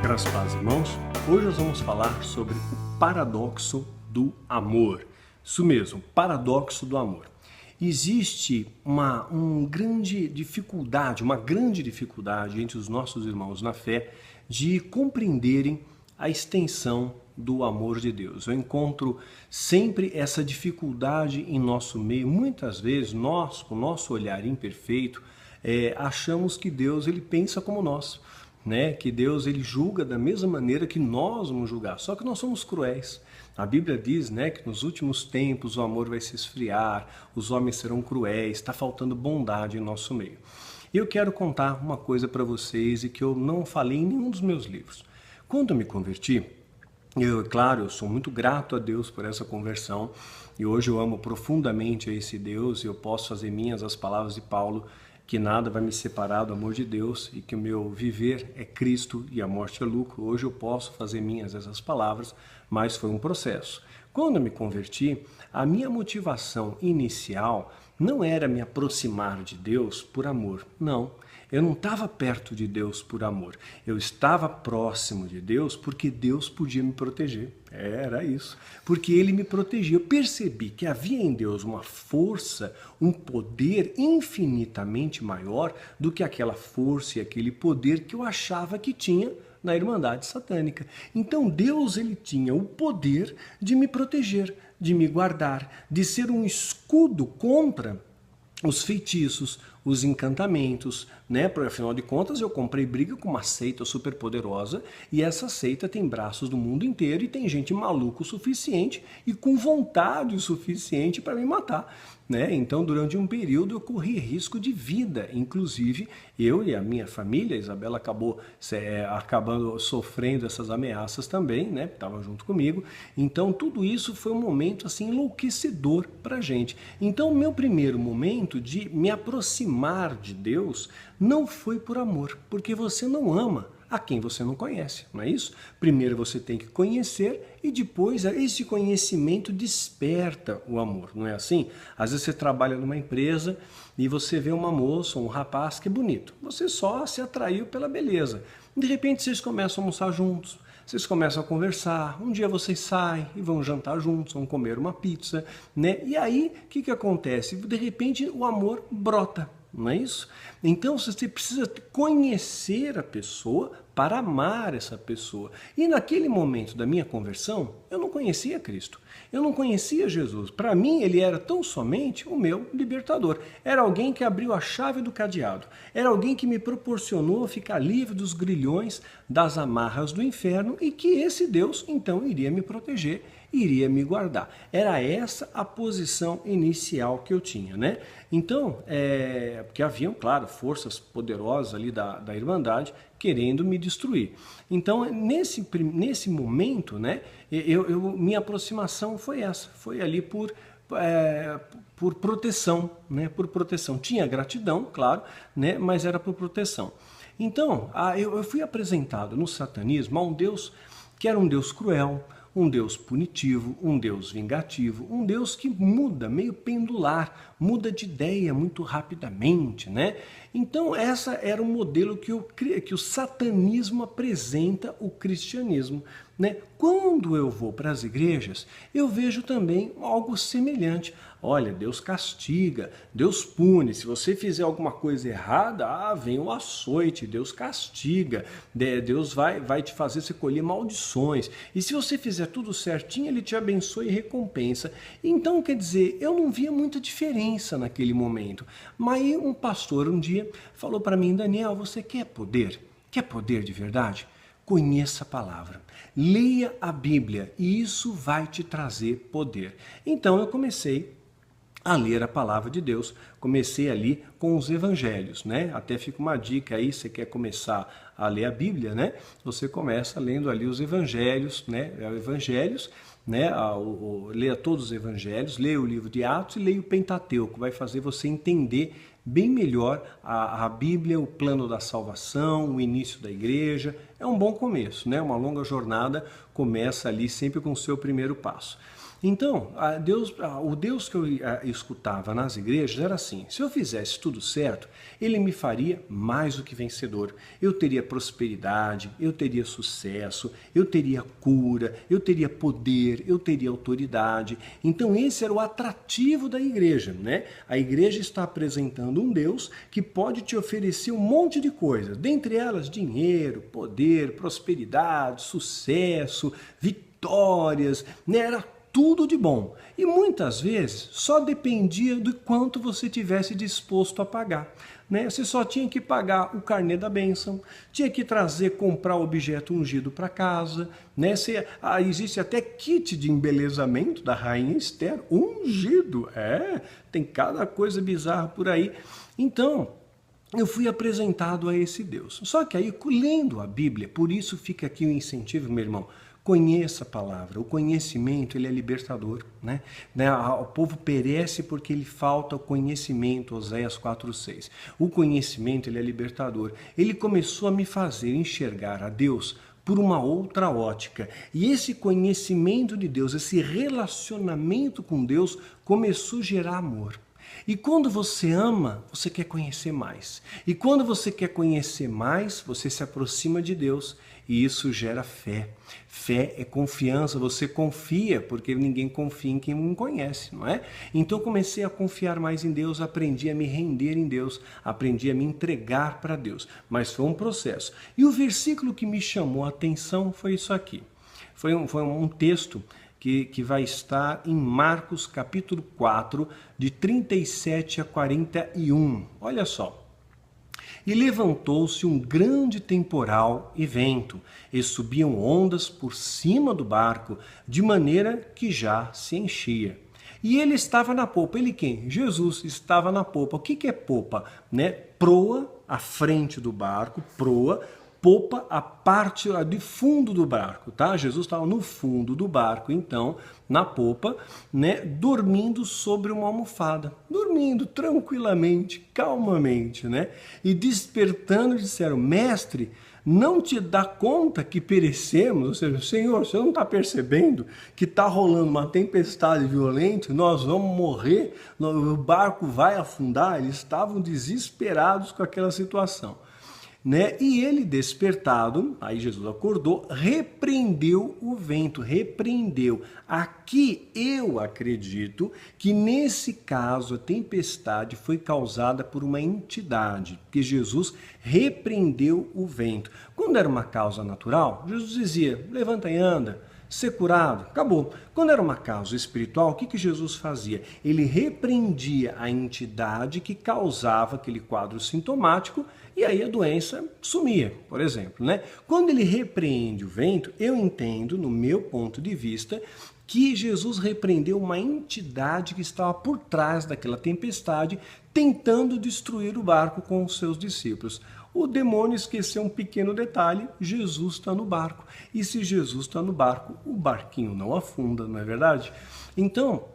Graças a Deus, irmãos. Hoje nós vamos falar sobre o paradoxo do amor. Isso mesmo, paradoxo do amor. Existe uma grande dificuldade entre os nossos irmãos na fé de compreenderem a extensão do amor de Deus. Eu encontro sempre essa dificuldade em nosso meio. Muitas vezes nós, com o nosso olhar imperfeito, achamos que Deus ele pensa como nós. Que Deus ele julga da mesma maneira que nós vamos julgar, só que nós somos cruéis. A Bíblia diz que nos últimos tempos o amor vai se esfriar, os homens serão cruéis, está faltando bondade em nosso meio. Eu quero contar uma coisa para vocês e que eu não falei em nenhum dos meus livros. Quando eu me converti, eu sou muito grato a Deus por essa conversão e hoje eu amo profundamente a esse Deus e eu posso fazer minhas as palavras de Paulo, que nada vai me separar do amor de Deus e que o meu viver é Cristo e a morte é lucro. Hoje eu posso fazer minhas essas palavras, mas foi um processo. Quando eu me converti, a minha motivação inicial não era me aproximar de Deus por amor, não. Eu não estava perto de Deus por amor. Eu estava próximo de Deus porque Deus podia me proteger. Era isso. Porque Ele me protegia. Eu percebi que havia em Deus uma força, um poder infinitamente maior do que aquela força e aquele poder que eu achava que tinha na Irmandade Satânica. Então Deus ele tinha o poder de me proteger, de me guardar, de ser um escudo contra os feitiços, os encantamentos, Porque afinal de contas eu comprei briga com uma seita super poderosa e essa seita tem braços do mundo inteiro e tem gente maluca o suficiente e com vontade o suficiente para me matar, Então durante um período eu corri risco de vida, inclusive eu e a minha família, a Isabela acabando sofrendo essas ameaças também, Estava junto comigo. Então tudo isso foi um momento assim enlouquecedor para a gente. Então o meu primeiro momento de me aproximar de Deus não foi por amor, porque você não ama a quem você não conhece, não é isso? Primeiro você tem que conhecer e depois esse conhecimento desperta o amor, não é assim? Às vezes você trabalha numa empresa e você vê uma moça, um rapaz que é bonito. Você só se atraiu pela beleza. De repente vocês começam a almoçar juntos, vocês começam a conversar, um dia vocês saem e vão jantar juntos, vão comer uma pizza, E aí, o que acontece? De repente o amor brota. Não é isso? Então você precisa conhecer a pessoa para amar essa pessoa. E naquele momento da minha conversão, eu não conhecia Cristo. Eu não conhecia Jesus. Para mim, ele era tão somente o meu libertador. Era alguém que abriu a chave do cadeado. Era alguém que me proporcionou ficar livre dos grilhões, das amarras do inferno e que esse Deus, então, iria me proteger, iria me guardar. Era essa a posição inicial que eu tinha, Então, porque haviam, claro, forças poderosas ali da Irmandade querendo me destruir. Então, nesse momento, minha aproximação foi essa, foi ali por proteção, Por proteção. Tinha gratidão, claro, Mas era por proteção. Então, eu fui apresentado no satanismo a um Deus que era um Deus cruel, um Deus punitivo, um Deus vingativo, um Deus que muda, meio pendular, muda de ideia muito rapidamente, Então, essa era o modelo que o satanismo apresenta o cristianismo, Quando eu vou para as igrejas, eu vejo também algo semelhante. Olha, Deus castiga, Deus pune. Se você fizer alguma coisa errada, vem o açoite, Deus castiga, Deus vai te fazer você colher maldições. E se você fizer tudo certinho, Ele te abençoa e recompensa. Então, quer dizer, eu não via muita diferença naquele momento. Mas um pastor um dia falou para mim, Daniel, você quer poder? Quer poder de verdade? Conheça a palavra, leia a Bíblia e isso vai te trazer poder. Então eu comecei a ler a palavra de Deus, comecei ali com os evangelhos, Até fica uma dica aí, você quer começar a ler a Bíblia, Você começa lendo ali os evangelhos, Evangelhos, leia todos os evangelhos, leia o livro de Atos e leia o Pentateuco, vai fazer você entender bem melhor a Bíblia, o plano da salvação, o início da igreja. É um bom começo, Uma longa jornada começa ali sempre com o seu primeiro passo. Então, o Deus que eu escutava nas igrejas era assim: se eu fizesse tudo certo, ele me faria mais do que vencedor. Eu teria prosperidade, eu teria sucesso, eu teria cura, eu teria poder, eu teria autoridade. Então, esse era o atrativo da igreja, né? A igreja está apresentando um Deus que pode te oferecer um monte de coisas, dentre elas dinheiro, poder, prosperidade, sucesso, vitórias, né? Era tudo de bom. E muitas vezes só dependia do quanto você tivesse disposto a pagar. Né? Você só tinha que pagar o carnê da bênção, tinha que comprar o objeto ungido para casa. Né? Existe até kit de embelezamento da rainha Esther, ungido. Tem cada coisa bizarra por aí. Então, eu fui apresentado a esse Deus. Só que aí, lendo a Bíblia, por isso fica aqui o incentivo, meu irmão, conheça a palavra. O conhecimento, ele é libertador. Né? O povo perece porque lhe falta o conhecimento, Oséias 4:6. O conhecimento, ele é libertador. Ele começou a me fazer enxergar a Deus por uma outra ótica. E esse conhecimento de Deus, esse relacionamento com Deus, começou a gerar amor. E quando você ama, você quer conhecer mais. E quando você quer conhecer mais, você se aproxima de Deus. E isso gera fé. Fé é confiança, você confia, porque ninguém confia em quem não conhece, não é? Então eu comecei a confiar mais em Deus, aprendi a me render em Deus, aprendi a me entregar para Deus. Mas foi um processo. E o versículo que me chamou a atenção foi isso aqui. Foi um texto que vai estar em Marcos capítulo 4, de 37 a 41. Olha só. E levantou-se um grande temporal e vento, e subiam ondas por cima do barco, de maneira que já se enchia. E ele estava na popa. Ele quem? Jesus estava na popa. O que é popa? Né? Proa, à frente do barco, proa. Popa, a parte de fundo do barco, tá? Jesus estava no fundo do barco, então, na popa, né, dormindo sobre uma almofada, dormindo tranquilamente, calmamente, né? E despertando, disseram: Mestre, não te dá conta que perecemos? Ou seja, Senhor, você não está percebendo que está rolando uma tempestade violenta, nós vamos morrer, o barco vai afundar? Eles estavam desesperados com aquela situação. Né? E ele, despertado, aí Jesus acordou, repreendeu o vento, repreendeu. Aqui eu acredito que nesse caso a tempestade foi causada por uma entidade, porque Jesus repreendeu o vento. Quando era uma causa natural, Jesus dizia: levanta e anda, ser curado, acabou. Quando era uma causa espiritual, o que Jesus fazia? Ele repreendia a entidade que causava aquele quadro sintomático e aí a doença sumia, por exemplo. Né? Quando ele repreende o vento, eu entendo, no meu ponto de vista, que Jesus repreendeu uma entidade que estava por trás daquela tempestade, tentando destruir o barco com os seus discípulos. O demônio esqueceu um pequeno detalhe: Jesus está no barco. E se Jesus está no barco, o barquinho não afunda, não é verdade? Então,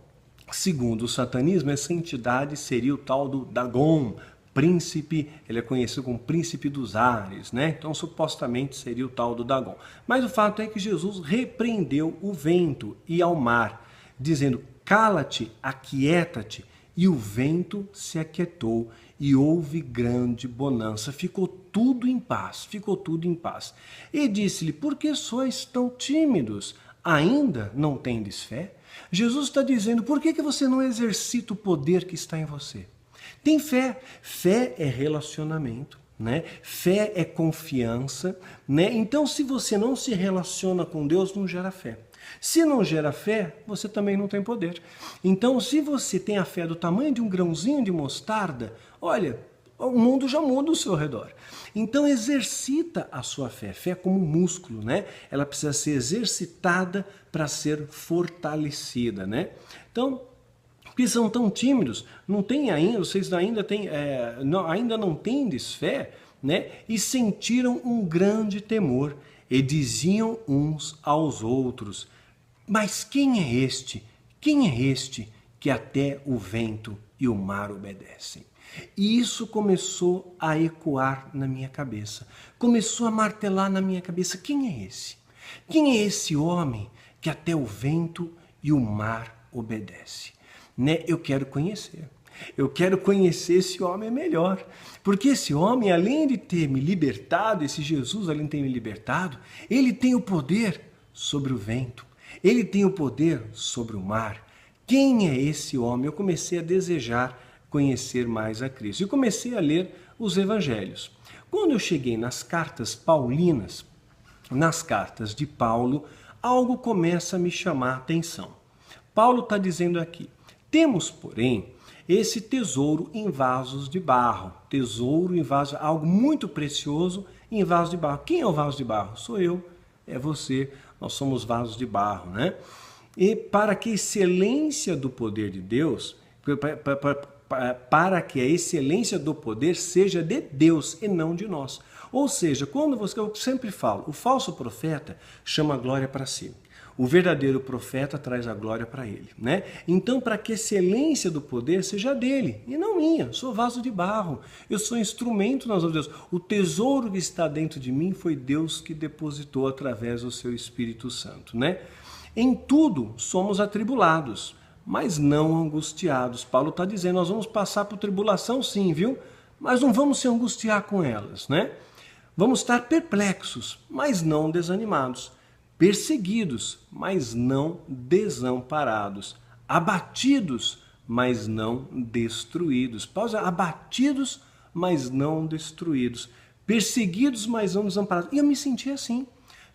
segundo o satanismo, essa entidade seria o tal do Dagon, príncipe, ele é conhecido como príncipe dos ares, né? Então, supostamente seria o tal do Dagon. Mas o fato é que Jesus repreendeu o vento e ao mar, dizendo: cala-te, aquieta-te. E o vento se aquietou e houve grande bonança. Ficou tudo em paz, ficou tudo em paz. E disse-lhe: por que sois tão tímidos? Ainda não tendes fé? Jesus está dizendo: por que você não exercita o poder que está em você? Tem fé. Fé é relacionamento, né? Fé é confiança, né? Então, se você não se relaciona com Deus, não gera fé. Se não gera fé, você também não tem poder. Então, se você tem a fé do tamanho de um grãozinho de mostarda, olha, o mundo já muda ao seu redor. Então, exercita a sua fé. Fé é como um músculo, né? Ela precisa ser exercitada para ser fortalecida, né? Então, porque são tão tímidos, não tem ainda, vocês ainda não tendes fé, né? E sentiram um grande temor e diziam uns aos outros: mas quem é este? Quem é este que até o vento e o mar obedecem? E isso começou a ecoar na minha cabeça, começou a martelar na minha cabeça: quem é esse? Quem é esse homem que até o vento e o mar obedece. Né? Eu quero conhecer. Eu quero conhecer esse homem melhor. Porque esse homem, além de ter me libertado, esse Jesus, além de ter me libertado, ele tem o poder sobre o vento. Ele tem o poder sobre o mar. Quem é esse homem? Eu comecei a desejar conhecer mais a Cristo. E comecei a ler os evangelhos. Quando eu cheguei nas cartas paulinas, nas cartas de Paulo, algo começa a me chamar a atenção. Paulo está dizendo aqui: temos, porém, esse tesouro em vasos de barro. Tesouro em vaso, algo muito precioso em vaso de barro. Quem é o vaso de barro? Sou eu, é você, nós somos vasos de barro, né? E para que a excelência do poder de Deus, para que a excelência do poder seja de Deus e não de nós. Ou seja, quando você, eu sempre falo, o falso profeta chama a glória para si. O verdadeiro profeta traz a glória para ele, né? Então, para que a excelência do poder seja dele e não minha. Sou vaso de barro, eu sou instrumento nas mãos de Deus. O tesouro que está dentro de mim foi Deus que depositou através do seu Espírito Santo, né? Em tudo somos atribulados, mas não angustiados. Paulo está dizendo, nós vamos passar por tribulação sim, viu? Mas não vamos se angustiar com elas, né? Vamos estar perplexos, mas não desanimados. Perseguidos, mas não desamparados. Abatidos, mas não destruídos. Pausa, abatidos, mas não destruídos. Perseguidos, mas não desamparados. E eu me senti assim.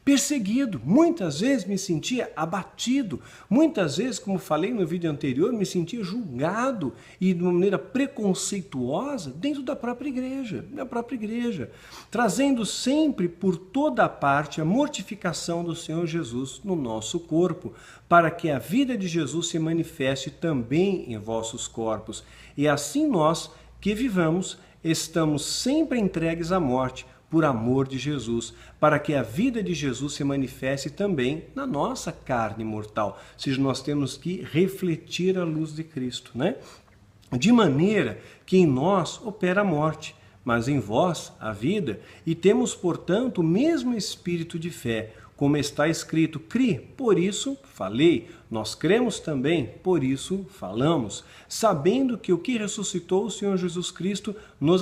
Perseguido, muitas vezes me sentia abatido, muitas vezes, como falei no vídeo anterior, me sentia julgado e de uma maneira preconceituosa dentro da própria igreja, trazendo sempre por toda a parte a mortificação do Senhor Jesus no nosso corpo, para que a vida de Jesus se manifeste também em vossos corpos, e assim nós que vivamos estamos sempre entregues à morte, por amor de Jesus, para que a vida de Jesus se manifeste também na nossa carne mortal. Ou seja, nós temos que refletir a luz de Cristo, né? De maneira que em nós opera a morte, mas em vós a vida, e temos, portanto, o mesmo espírito de fé, como está escrito, cri, por isso falei. Nós cremos também, por isso falamos, sabendo que o que ressuscitou o Senhor Jesus Cristo nos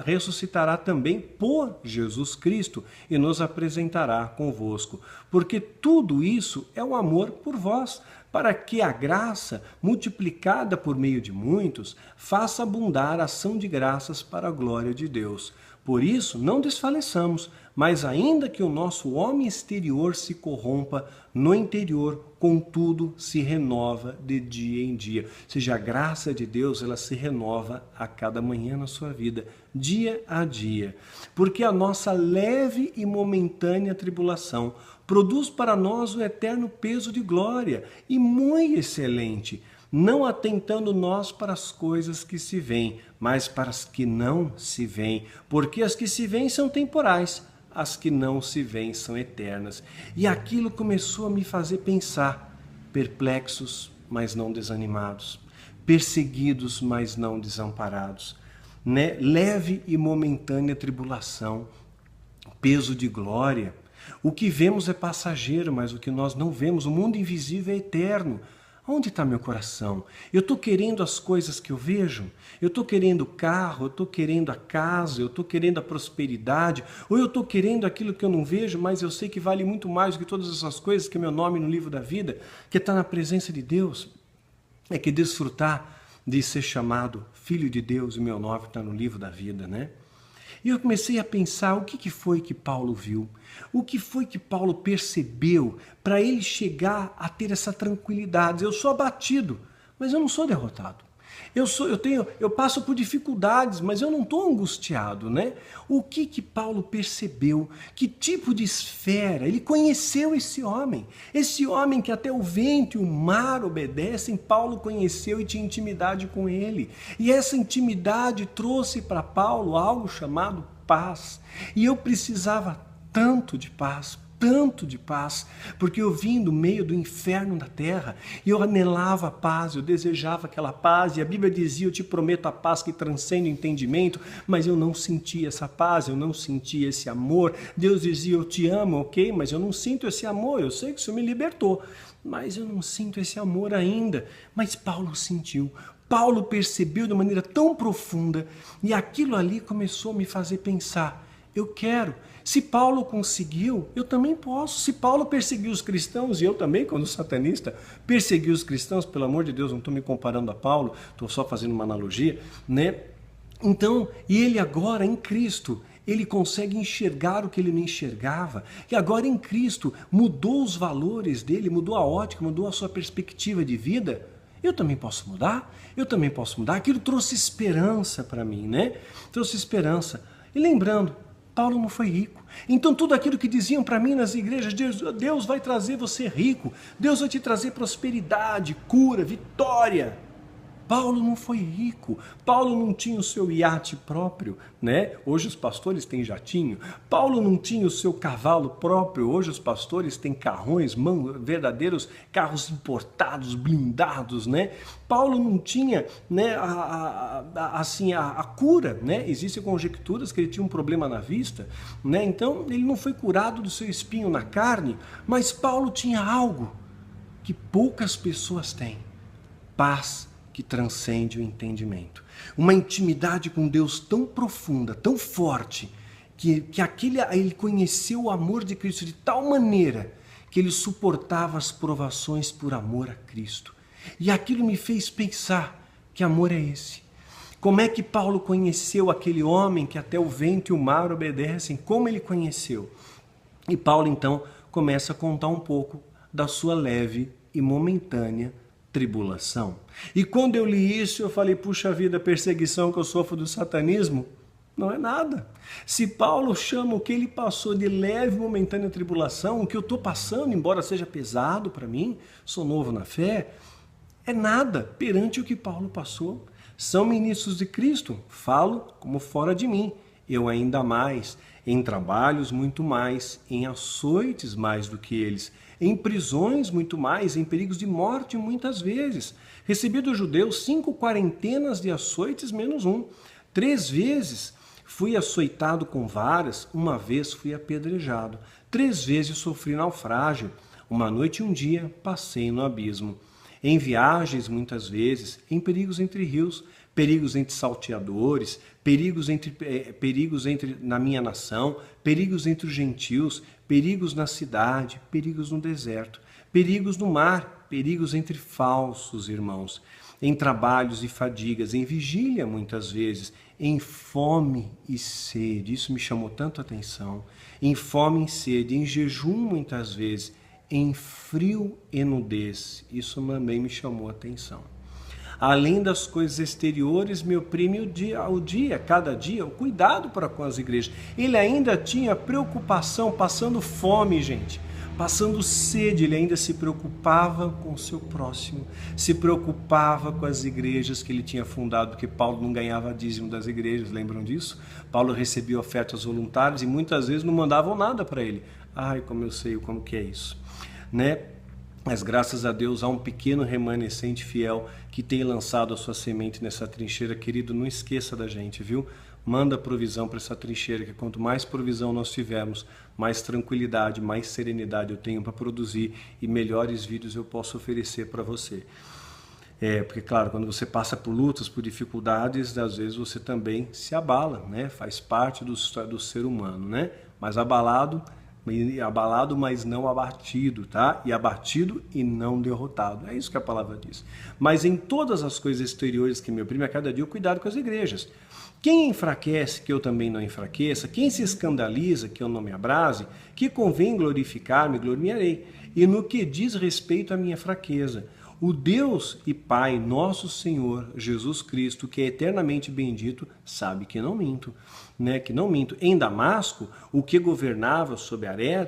ressuscitará também por Jesus Cristo e nos apresentará convosco. Porque tudo isso é o amor por vós, para que a graça, multiplicada por meio de muitos, faça abundar a ação de graças para a glória de Deus. Por isso, não desfaleçamos, mas ainda que o nosso homem exterior se corrompa, no interior, contudo, se renova de dia em dia. Ou seja, a graça de Deus, ela se renova a cada manhã na sua vida, dia a dia. Porque a nossa leve e momentânea tribulação produz para nós o eterno peso de glória, e muito excelente, não atentando nós para as coisas que se veem, mas para as que não se veem, porque as que se veem são temporais, as que não se veem são eternas. E aquilo começou a me fazer pensar, perplexos, mas não desanimados, perseguidos, mas não desamparados, né? Leve e momentânea tribulação, peso de glória. O que vemos é passageiro, mas o que nós não vemos, o mundo invisível é eterno. Onde está meu coração? Eu estou querendo as coisas que eu vejo? Eu estou querendo o carro, eu estou querendo a casa, eu estou querendo a prosperidade, ou eu estou querendo aquilo que eu não vejo, mas eu sei que vale muito mais do que todas essas coisas, que é meu nome no livro da vida, que está na presença de Deus. É que desfrutar de ser chamado Filho de Deus, o meu nome está no livro da vida, né? E eu comecei a pensar o que foi que Paulo viu, o que foi que Paulo percebeu para ele chegar a ter essa tranquilidade. Eu sou abatido, mas eu não sou derrotado. Eu passo por dificuldades, mas eu não estou angustiado, né? O que Paulo percebeu? Que tipo de esfera? Ele conheceu esse homem que até o vento e o mar obedecem. Paulo conheceu e tinha intimidade com ele. E essa intimidade trouxe para Paulo algo chamado paz. E eu precisava tanto de paz. tanto de paz, porque eu vim do meio do inferno da terra e eu anelava a paz, eu desejava aquela paz, e a Bíblia dizia: eu te prometo a paz que transcende o entendimento, mas eu não sentia essa paz, eu não sentia esse amor. Deus dizia: eu te amo, ok, mas eu não sinto esse amor, eu sei que o Senhor me libertou, mas eu não sinto esse amor ainda. Mas Paulo sentiu. Paulo percebeu de maneira tão profunda, e aquilo ali começou a me fazer pensar: eu quero. Se Paulo conseguiu, eu também posso. Se Paulo perseguiu os cristãos, e eu também, quando satanista, persegui os cristãos, pelo amor de Deus, não estou me comparando a Paulo, estou só fazendo uma analogia, né? Então, e ele agora em Cristo, ele consegue enxergar o que ele não enxergava, e agora em Cristo mudou os valores dele, mudou a ótica, mudou a sua perspectiva de vida. Eu também posso mudar, eu também posso mudar. Aquilo trouxe esperança para mim, né? Trouxe esperança. E lembrando, Paulo não foi rico. Então tudo aquilo que diziam para mim nas igrejas: Deus vai trazer você rico, Deus vai te trazer prosperidade, cura, vitória. Paulo não foi rico, Paulo não tinha o seu iate próprio, né? Hoje os pastores têm jatinho. Paulo não tinha o seu cavalo próprio, hoje os pastores têm carrões, verdadeiros carros importados, blindados, né? Paulo não tinha, né, a cura, né? Existem conjecturas que ele tinha um problema na vista, né? Então ele não foi curado do seu espinho na carne, mas Paulo tinha algo que poucas pessoas têm: paz que transcende o entendimento. Uma intimidade com Deus tão profunda, tão forte, que ele conheceu o amor de Cristo de tal maneira que ele suportava as provações por amor a Cristo. E aquilo me fez pensar: que amor é esse? Como é que Paulo conheceu aquele homem que até o vento e o mar obedecem? Como ele conheceu? E Paulo então começa a contar um pouco da sua leve e momentânea tribulação. E quando eu li isso, eu falei: puxa vida, a perseguição que eu sofro do satanismo não é nada. Se Paulo chama o que ele passou de leve e momentânea tribulação, o que eu estou passando, embora seja pesado para mim, sou novo na fé, é nada perante o que Paulo passou. São ministros de Cristo, falo como fora de mim, eu ainda mais, em trabalhos muito mais, em açoites mais do que eles, em prisões muito mais, em perigos de morte muitas vezes. Recebi dos judeus 5 quarentenas de açoites menos um. 3 vezes fui açoitado com varas, 1 vez fui apedrejado. 3 vezes sofri naufrágio. 1 noite e 1 dia passei no abismo. Em viagens muitas vezes, em perigos entre rios, perigos entre salteadores, perigos na minha nação, perigos entre os gentios, perigos na cidade, perigos no deserto, perigos no mar, perigos entre falsos irmãos, em trabalhos e fadigas, em vigília muitas vezes, em fome e sede. Isso me chamou tanto a atenção. Em fome e sede, em jejum muitas vezes, em frio e nudez. Isso também me chamou a atenção. Além das coisas exteriores, me oprime cada dia, o cuidado para com as igrejas. Ele ainda tinha preocupação, passando fome, gente, passando sede, ele ainda se preocupava com o seu próximo, se preocupava com as igrejas que ele tinha fundado, porque Paulo não ganhava dízimo das igrejas, lembram disso? Paulo recebia ofertas voluntárias e muitas vezes não mandavam nada para ele. Ai, como eu sei como que é isso, né? Mas graças a Deus há um pequeno remanescente fiel que tem lançado a sua semente nessa trincheira. Querido, não esqueça da gente, viu? Manda provisão para essa trincheira, que quanto mais provisão nós tivermos, mais tranquilidade, mais serenidade eu tenho para produzir e melhores vídeos eu posso oferecer para você. Porque claro, quando você passa por lutas, por dificuldades, às vezes você também se abala, né? Faz parte do ser humano, né? Mas abalado, mas não abatido, tá? E abatido e não derrotado. É isso que a palavra diz. Mas em todas as coisas exteriores que me oprimem a cada dia, eu cuidado com as igrejas. Quem enfraquece, que eu também não enfraqueça, quem se escandaliza, que eu não me abrase, que convém glorificar-me, gloriarei. E no que diz respeito à minha fraqueza, o Deus e Pai, nosso Senhor, Jesus Cristo, que é eternamente bendito, sabe que não minto, né? Que não minto. Em Damasco, o que governava sobre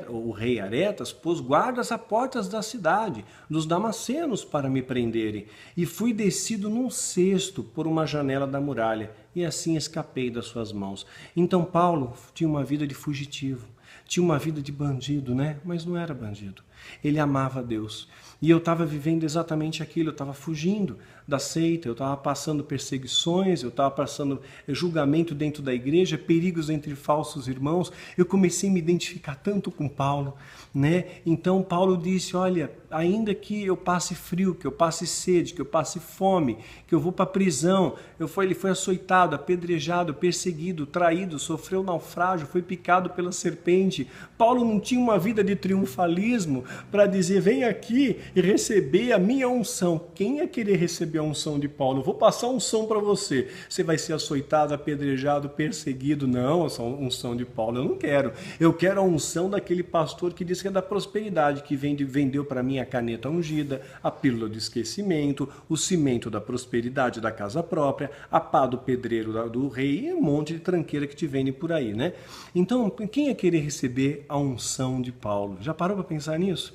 o rei Aretas pôs guardas a portas da cidade, dos damascenos, para me prenderem. E fui descido num cesto por uma janela da muralha, e assim escapei das suas mãos. Então Paulo tinha uma vida de fugitivo, tinha uma vida de bandido, né? Mas não era bandido. Ele amava Deus. E eu estava vivendo exatamente aquilo, eu estava fugindo da seita, eu estava passando perseguições, eu estava passando julgamento dentro da igreja, perigos entre falsos irmãos. Eu comecei a me identificar tanto com Paulo, né? Então Paulo disse, olha, ainda que eu passe frio, que eu passe sede, que eu passe fome, que eu vou para a prisão, ele foi açoitado, apedrejado, perseguido, traído, sofreu naufrágio, foi picado pela serpente. Paulo não tinha uma vida de triunfalismo para dizer, vem aqui e receber a minha unção. Quem ia querer receber a unção de Paulo? Eu vou passar a unção para você. Você vai ser açoitado, apedrejado, perseguido. Não, a unção de Paulo eu não quero. Eu quero a unção daquele pastor que diz que é da prosperidade, que vendeu para mim a caneta ungida, a pílula do esquecimento, o cimento da prosperidade da casa própria, a pá do pedreiro do rei e um monte de tranqueira que te vendem por aí, né? Então, quem ia querer receber a unção de Paulo? Já parou para pensar nisso?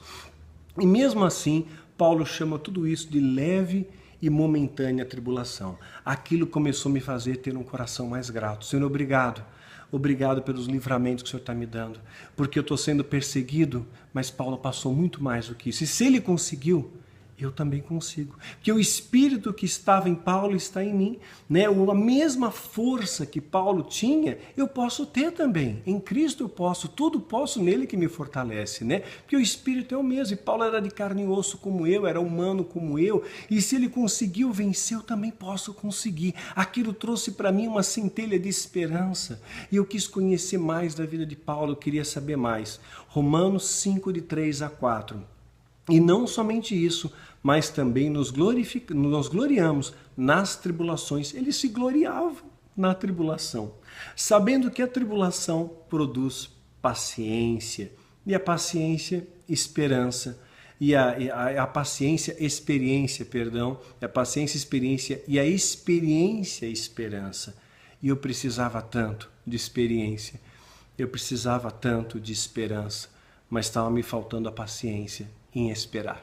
E mesmo assim, Paulo chama tudo isso de leve e momentânea tribulação. Aquilo começou a me fazer ter um coração mais grato. Senhor, obrigado. Obrigado pelos livramentos que o Senhor está me dando. Porque eu estou sendo perseguido, mas Paulo passou muito mais do que isso. E se ele conseguiu, eu também consigo. Porque o Espírito que estava em Paulo está em mim, né? A mesma força que Paulo tinha, eu posso ter também. Em Cristo eu posso, tudo posso nele que me fortalece, né? Porque o Espírito é o mesmo. E Paulo era de carne e osso como eu, era humano como eu. E se ele conseguiu vencer, eu também posso conseguir. Aquilo trouxe para mim uma centelha de esperança. E eu quis conhecer mais da vida de Paulo, eu queria saber mais. Romanos 5, de 3 a 4. E não somente isso, mas também nos gloriamos nas tribulações. Eles se gloriavam na tribulação, sabendo que a tribulação produz paciência, e a paciência, esperança, e a paciência, experiência, perdão, a paciência, experiência, e a experiência, esperança. E eu precisava tanto de experiência, eu precisava tanto de esperança, mas estava me faltando a paciência em esperar.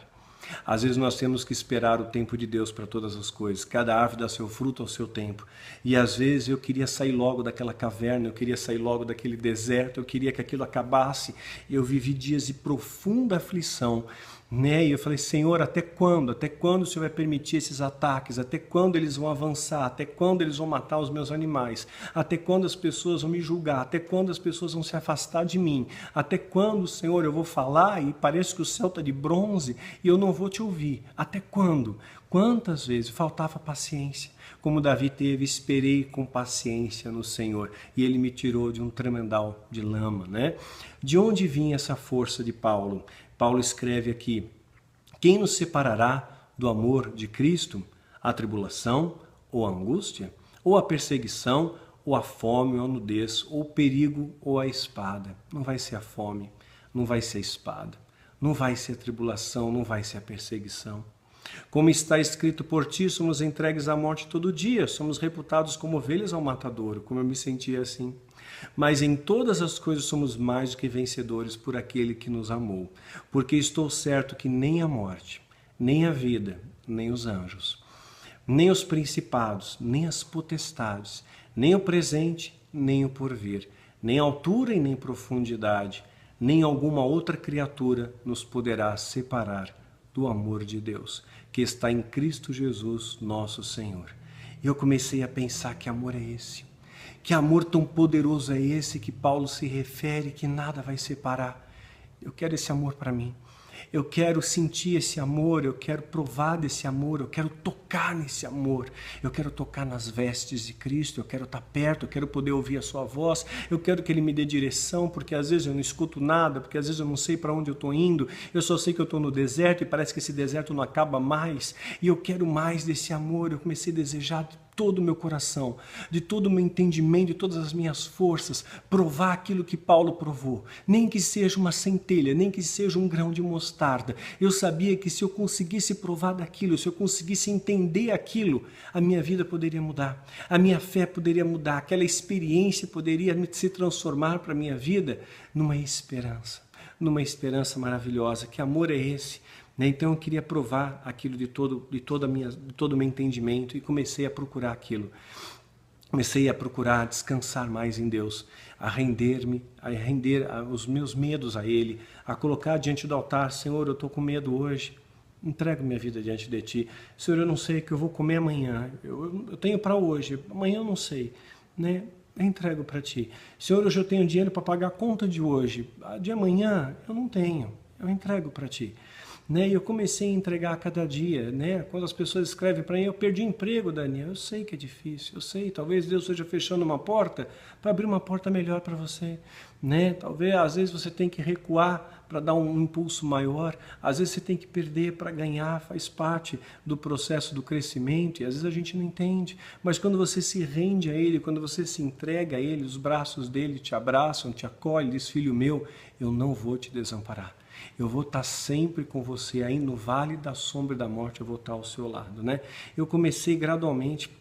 Às vezes nós temos que esperar o tempo de Deus para todas as coisas. Cada árvore dá seu fruto ao seu tempo. E às vezes eu queria sair logo daquela caverna, eu queria sair logo daquele deserto, eu queria que aquilo acabasse. Eu vivi dias de profunda aflição, né? E eu falei, Senhor, até quando? Até quando o Senhor vai permitir esses ataques? Até quando eles vão avançar? Até quando eles vão matar os meus animais? Até quando as pessoas vão me julgar? Até quando as pessoas vão se afastar de mim? Até quando, Senhor, eu vou falar e parece que o céu está de bronze e eu não vou te ouvir? Até quando? Quantas vezes faltava paciência? Como Davi teve, esperei com paciência no Senhor e ele me tirou de um tremendal de lama, né? De onde vinha essa força de Paulo? Paulo escreve aqui, quem nos separará do amor de Cristo? A tribulação, ou a angústia, ou a perseguição, ou a fome, ou a nudez, ou o perigo, ou a espada. Não vai ser a fome, não vai ser a espada, não vai ser a tribulação, não vai ser a perseguição. Como está escrito, por ti somos entregues à morte todo dia, somos reputados como ovelhas ao matadouro, como eu me sentia assim. Mas em todas as coisas somos mais do que vencedores por aquele que nos amou. Porque estou certo que nem a morte, nem a vida, nem os anjos, nem os principados, nem as potestades, nem o presente, nem o porvir, nem altura e nem profundidade, nem alguma outra criatura nos poderá separar do amor de Deus, que está em Cristo Jesus, nosso Senhor. E eu comecei a pensar que amor é esse. Que amor tão poderoso é esse que Paulo se refere, que nada vai separar. Eu quero esse amor para mim. Eu quero sentir esse amor, eu quero provar desse amor, eu quero tocar nesse amor. Eu quero tocar nas vestes de Cristo, eu quero estar perto, eu quero poder ouvir a sua voz. Eu quero que Ele me dê direção, porque às vezes eu não escuto nada, porque às vezes eu não sei para onde eu estou indo. Eu só sei que eu estou no deserto e parece que esse deserto não acaba mais. E eu quero mais desse amor, eu comecei a desejar todo o meu coração, de todo o meu entendimento, de todas as minhas forças, provar aquilo que Paulo provou. Nem que seja uma centelha, nem que seja um grão de mostarda. Eu sabia que se eu conseguisse provar daquilo, se eu conseguisse entender aquilo, a minha vida poderia mudar, a minha fé poderia mudar, aquela experiência poderia se transformar para a minha vida numa esperança maravilhosa. Que amor é esse? Então eu queria provar aquilo de todo o meu entendimento e comecei a procurar aquilo. Comecei a procurar descansar mais em Deus, a render os meus medos a Ele, a colocar diante do altar: Senhor, eu estou com medo hoje, entrego minha vida diante de Ti. Senhor, eu não sei o que eu vou comer amanhã, eu tenho para hoje, amanhã eu não sei, né? Eu entrego para Ti. Senhor, hoje eu tenho dinheiro para pagar a conta de hoje, de amanhã eu não tenho, eu entrego para Ti. Né? E eu comecei a entregar a cada dia, né? Quando as pessoas escrevem para mim: eu perdi emprego, Daniel. Eu sei que é difícil, eu sei, talvez Deus esteja fechando uma porta para abrir uma porta melhor para você, né? Talvez, às vezes você tem que recuar para dar um impulso maior, às vezes você tem que perder para ganhar, faz parte do processo do crescimento, e às vezes a gente não entende, mas quando você se rende a Ele, quando você se entrega a Ele, os braços dele te abraçam, te acolhem, diz: filho meu, eu não vou te desamparar. Eu vou estar sempre com você, aí no vale da sombra e da morte eu vou estar ao seu lado, né? Eu comecei gradualmente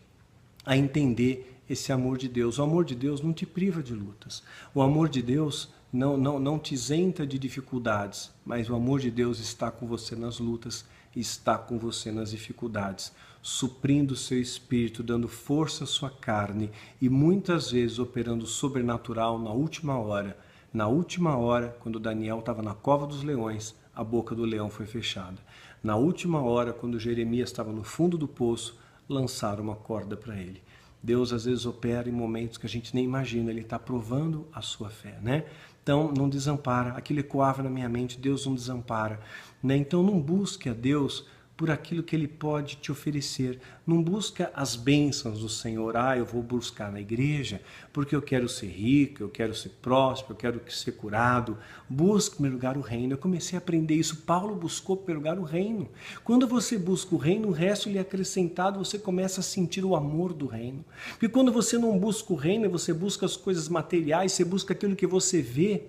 a entender esse amor de Deus. O amor de Deus não te priva de lutas. O amor de Deus não te isenta de dificuldades, mas o amor de Deus está com você nas lutas, está com você nas dificuldades, suprindo o seu espírito, dando força à sua carne e muitas vezes operando sobrenatural na última hora. Na última hora, quando Daniel estava na cova dos leões, a boca do leão foi fechada. Na última hora, quando Jeremias estava no fundo do poço, lançaram uma corda para ele. Deus às vezes opera em momentos que a gente nem imagina, Ele está provando a sua fé, né? Então não desampara, aquilo ecoava na minha mente: Deus não desampara, né? Então não busque a Deus por aquilo que Ele pode te oferecer. Não busca as bênçãos do Senhor. Eu vou buscar na igreja porque eu quero ser rico, eu quero ser próspero, eu quero ser curado. Busque, em primeiro lugar, o reino. Eu comecei a aprender isso. Paulo buscou, em primeiro lugar, o reino. Quando você busca o reino, o resto lhe é acrescentado, você começa a sentir o amor do reino. Porque quando você não busca o reino, você busca as coisas materiais, você busca aquilo que você vê,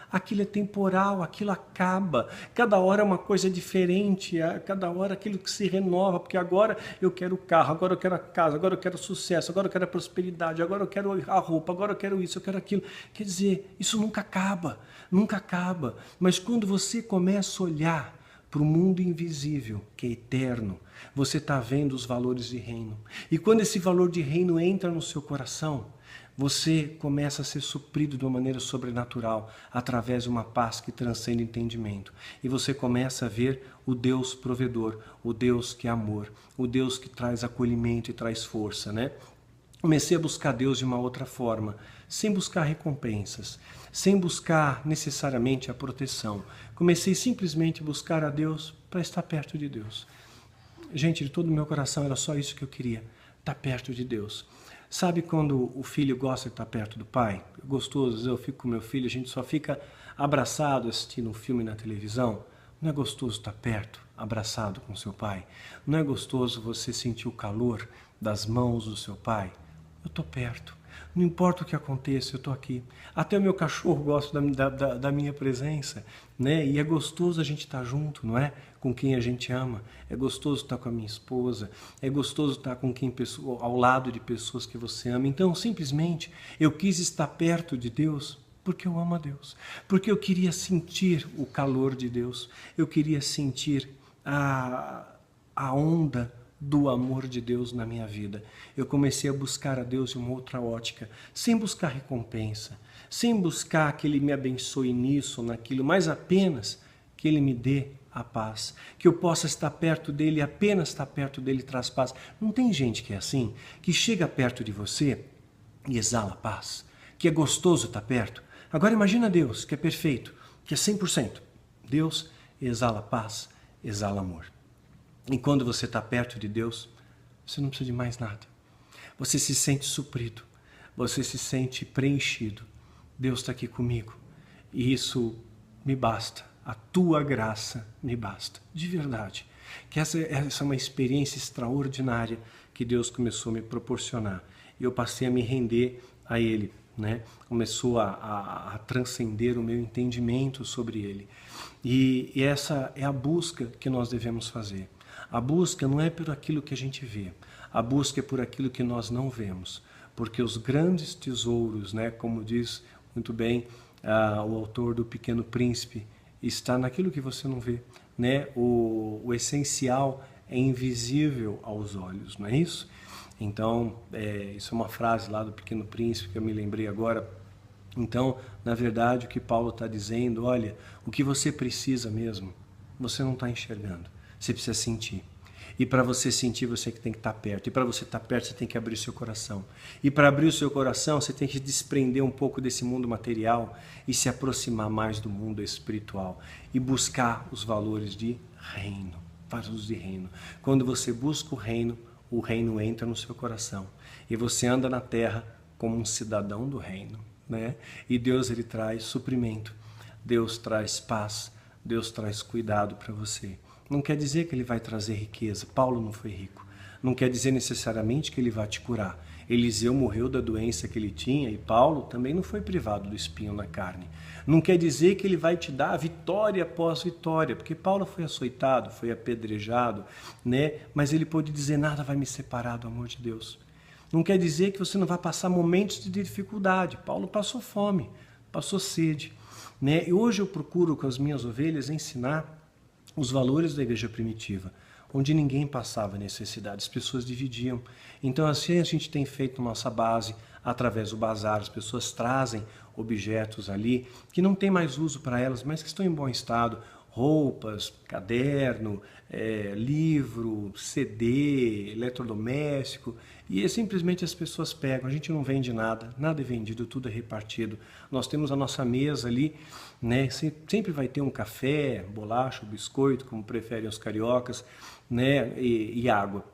aquilo é temporal, aquilo acaba. Cada hora é uma coisa diferente, cada hora aquilo que se renova, porque agora eu quero o carro, agora eu quero a casa, agora eu quero o sucesso, agora eu quero a prosperidade, agora eu quero a roupa, agora eu quero isso, eu quero aquilo. Quer dizer, isso nunca acaba, nunca acaba. Mas quando você começa a olhar para o mundo invisível, que é eterno, você está vendo os valores de reino. E quando esse valor de reino entra no seu coração, você começa a ser suprido de uma maneira sobrenatural, através de uma paz que transcende entendimento. E você começa a ver o Deus provedor, o Deus que é amor, o Deus que traz acolhimento e traz força, né? Comecei a buscar Deus de uma outra forma, sem buscar recompensas, sem buscar necessariamente a proteção. Comecei simplesmente a buscar a Deus para estar perto de Deus. Gente, de todo o meu coração era só isso que eu queria, estar perto de Deus. Sabe quando o filho gosta de estar perto do pai? É gostoso, eu fico com meu filho, a gente só fica abraçado assistindo um filme na televisão. Não é gostoso estar perto, abraçado com seu pai? Não é gostoso você sentir o calor das mãos do seu pai? Eu estou perto. Não importa o que aconteça, eu estou aqui. Até o meu cachorro gosta da minha presença, né? E é gostoso a gente estar junto, não é? Com quem a gente ama. É gostoso estar com a minha esposa. É gostoso estar com ao lado de pessoas que você ama. Então, simplesmente, eu quis estar perto de Deus porque eu amo a Deus. Porque eu queria sentir o calor de Deus. Eu queria sentir a onda do amor de Deus na minha vida. Eu comecei a buscar a Deus de uma outra ótica, sem buscar recompensa, sem buscar que Ele me abençoe nisso ou naquilo, mas apenas que Ele me dê a paz, que eu possa estar perto dEle, apenas estar perto dEle traz paz. Não tem gente que é assim, que chega perto de você e exala paz, que é gostoso estar perto. Agora imagina Deus, que é perfeito, que é 100%. Deus exala paz, exala amor. E quando você está perto de Deus, você não precisa de mais nada. Você se sente suprido, você se sente preenchido. Deus está aqui comigo e isso me basta. A tua graça me basta, de verdade. Que essa é uma experiência extraordinária que Deus começou a me proporcionar. E eu passei a me render a Ele, né? Começou a transcender o meu entendimento sobre Ele. E essa é a busca que nós devemos fazer. A busca não é por aquilo que a gente vê, a busca é por aquilo que nós não vemos. Porque os grandes tesouros, né, como diz muito bem o autor do Pequeno Príncipe, está naquilo que você não vê, né? O essencial é invisível aos olhos, não é isso? Então, isso é uma frase lá do Pequeno Príncipe que eu me lembrei agora. Então, na verdade, o que Paulo está dizendo, olha, o que você precisa mesmo, você não está enxergando, você precisa sentir. E para você sentir, você que tem que estar perto. E para você estar perto, você tem que abrir o seu coração. E para abrir o seu coração, você tem que desprender um pouco desse mundo material e se aproximar mais do mundo espiritual. E buscar os valores de reino, valores de reino. Quando você busca o reino entra no seu coração. E você anda na terra como um cidadão do reino, né? E Deus, Ele traz suprimento. Deus traz paz. Deus traz cuidado para você. Não quer dizer que Ele vai trazer riqueza. Paulo não foi rico. Não quer dizer necessariamente que Ele vai te curar. Eliseu morreu da doença que ele tinha e Paulo também não foi privado do espinho na carne. Não quer dizer que Ele vai te dar vitória após vitória, porque Paulo foi açoitado, foi apedrejado, né? Mas ele pôde dizer, nada vai me separar do amor de Deus. Não quer dizer que você não vai passar momentos de dificuldade. Paulo passou fome, passou sede, né? E hoje eu procuro com as minhas ovelhas ensinar os valores da igreja primitiva, onde ninguém passava necessidade, as pessoas dividiam. Então assim a gente tem feito nossa base através do bazar, as pessoas trazem objetos ali que não tem mais uso para elas, mas que estão em bom estado, roupas, caderno, livro, CD, eletrodoméstico, e simplesmente as pessoas pegam, a gente não vende nada, nada é vendido, tudo é repartido. Nós temos a nossa mesa ali, né? Sempre vai ter um café, bolacha, biscoito, como preferem os cariocas, né? E água.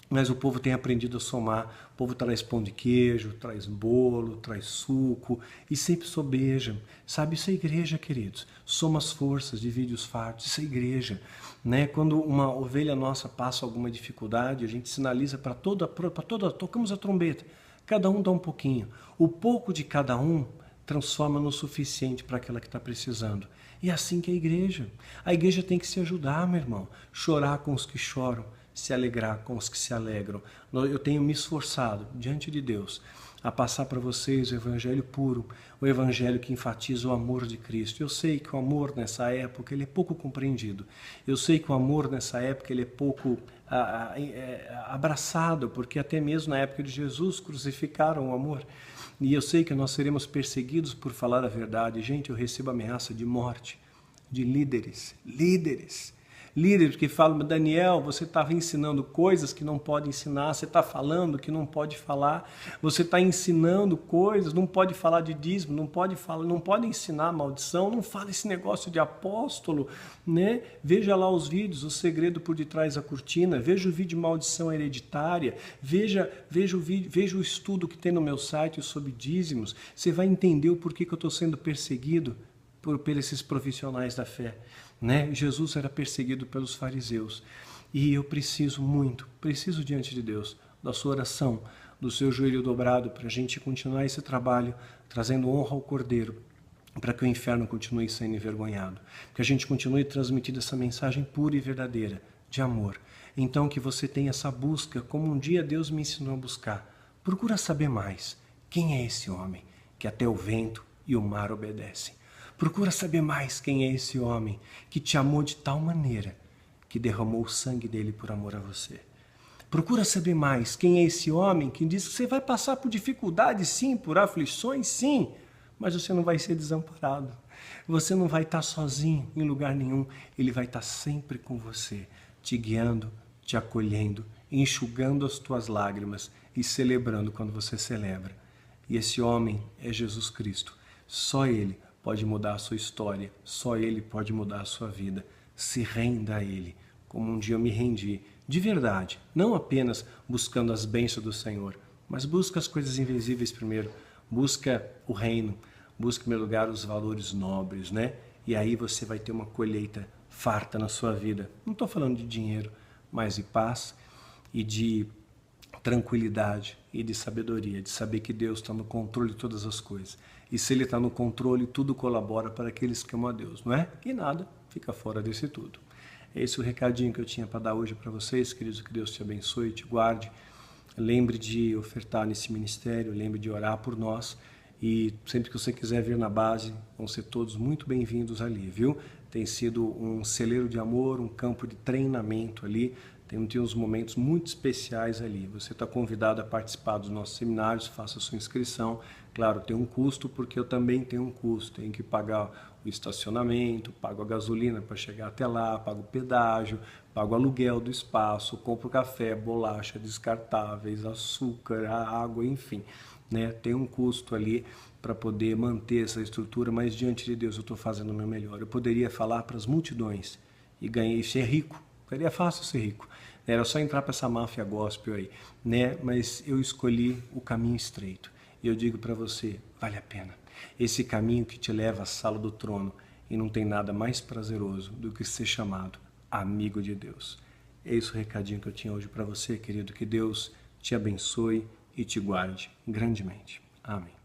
Mas o povo tem aprendido a somar. O povo traz pão de queijo, traz bolo, traz suco e sempre sobeja. Sabe, isso é igreja, queridos. Soma as forças, divide os fardos. Isso é igreja, né? Quando uma ovelha nossa passa alguma dificuldade, a gente sinaliza para toda, tocamos a trombeta. Cada um dá um pouquinho. O pouco de cada um transforma no suficiente para aquela que está precisando. E é assim que é a igreja. A igreja tem que se ajudar, meu irmão. Chorar com os que choram, se alegrar com os que se alegram. Eu tenho me esforçado diante de Deus a passar para vocês o evangelho puro, o evangelho que enfatiza o amor de Cristo. Eu sei que o amor nessa época ele é pouco compreendido. Eu sei que o amor nessa época ele é pouco abraçado, porque até mesmo na época de Jesus crucificaram o amor. E eu sei que nós seremos perseguidos por falar a verdade. Gente, eu recebo ameaça de morte de líderes que falam, Daniel, você estava ensinando coisas que não pode ensinar, você está falando que não pode falar, você está ensinando coisas, não pode falar de dízimo, não pode ensinar maldição, não fala esse negócio de apóstolo, né? Veja lá os vídeos, o segredo por detrás da cortina, veja o vídeo de maldição hereditária, veja o estudo que tem no meu site sobre dízimos, você vai entender o porquê que eu estou sendo perseguido por esses profissionais da fé, né? Jesus era perseguido pelos fariseus e eu preciso diante de Deus da sua oração, do seu joelho dobrado para a gente continuar esse trabalho trazendo honra ao Cordeiro, para que o inferno continue sendo envergonhado, que a gente continue transmitindo essa mensagem pura e verdadeira de amor. Então que você tenha essa busca como um dia Deus me ensinou a buscar. Procura saber mais quem é esse homem que até o vento e o mar obedecem. Procura saber mais quem é esse homem que te amou de tal maneira que derramou o sangue dele por amor a você. Procura saber mais quem é esse homem que diz que você vai passar por dificuldades sim, por aflições sim, mas você não vai ser desamparado. Você não vai estar sozinho em lugar nenhum. Ele vai estar sempre com você, te guiando, te acolhendo, enxugando as tuas lágrimas e celebrando quando você celebra. E esse homem é Jesus Cristo. Só Ele pode mudar a sua história, só Ele pode mudar a sua vida. Se renda a Ele, como um dia eu me rendi, de verdade, não apenas buscando as bênçãos do Senhor, mas busca as coisas invisíveis primeiro, busca o reino, busca em primeiro lugar os valores nobres, né? E aí você vai ter uma colheita farta na sua vida. Não estou falando de dinheiro, mas de paz e de tranquilidade e de sabedoria, de saber que Deus está no controle de todas as coisas. E se Ele está no controle, tudo colabora para aqueles que amam a Deus, não é? E nada fica fora desse tudo. Esse é o recadinho que eu tinha para dar hoje para vocês, queridos, que Deus te abençoe e te guarde. Lembre de ofertar nesse ministério, lembre de orar por nós. E sempre que você quiser vir na base, vão ser todos muito bem-vindos ali, viu? Tem sido um celeiro de amor, um campo de treinamento ali. Tem uns momentos muito especiais ali. Você está convidado a participar dos nossos seminários, faça a sua inscrição. Claro, tem um custo, porque eu também tenho um custo. Tenho que pagar o estacionamento, pago a gasolina para chegar até lá, pago o pedágio, pago o aluguel do espaço, compro café, bolacha, descartáveis, açúcar, a água, enfim. Né? Tem um custo ali para poder manter essa estrutura, mas diante de Deus eu estou fazendo o meu melhor. Eu poderia falar para as multidões e ganhar, ser rico. Seria fácil ser rico. Era só entrar para essa máfia gospel aí, né? Mas eu escolhi o caminho estreito. E eu digo para você, vale a pena. Esse caminho que te leva à sala do trono, e não tem nada mais prazeroso do que ser chamado amigo de Deus. É esse o recadinho que eu tinha hoje para você, querido. Que Deus te abençoe e te guarde grandemente. Amém.